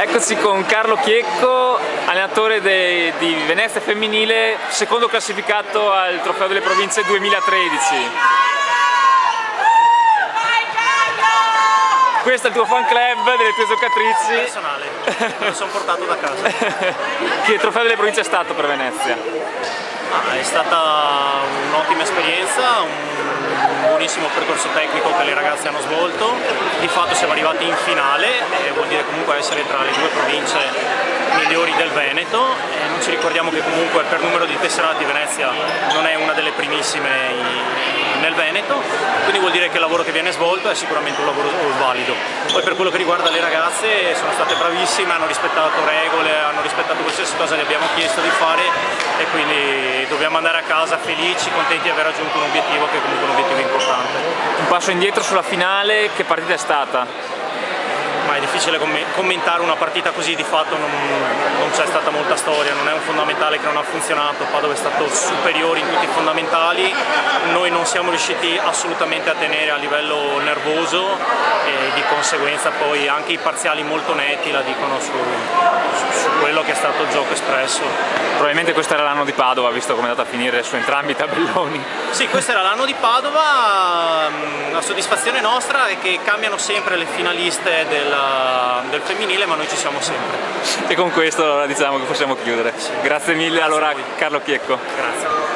Eccoci con Carlo Chiecco, allenatore di Venezia femminile, secondo classificato al Trofeo delle Province 2013. Questo è il tuo fan club delle tue giocatrici. Personale, me lo sono portato da casa. Che trofeo delle province è stato per Venezia? È stata un'ottima esperienza, un buonissimo percorso tecnico che le ragazze hanno svolto. Di fatto siamo arrivati in finale e vuol dire comunque essere tra le due province migliori del Veneto. E non ci ricordiamo che comunque per numero di tesserati Venezia non è una delle primissime nel Veneto, quindi vuol dire che il lavoro che viene svolto è sicuramente un lavoro valido. Poi per quello che riguarda le ragazze sono state bravissime, hanno rispettato regole, hanno rispettato qualsiasi cosa gli abbiamo chiesto di fare e quindi dobbiamo andare a casa felici, contenti di aver raggiunto un obiettivo che è comunque un obiettivo importante. Un passo indietro sulla finale, che partita è stata? Ma è difficile commentare una partita così, di fatto non c'è stata molta storia, non è un fondamentale che non ha funzionato, Padova è stato superiore in tutti i fondamentali, noi non siamo riusciti assolutamente a tenere a livello nervoso e di conseguenza poi anche i parziali molto netti la dicono su quello che è stato il gioco espresso. Probabilmente questo era l'anno di Padova, visto come è andata a finire su entrambi i tabelloni. Sì, questo era l'anno di Padova, la soddisfazione nostra è che cambiano sempre le finaliste del femminile, ma noi ci siamo sempre. E con questo allora diciamo che possiamo chiudere. Sì. Grazie mille allora Carlo Chiecco. Grazie.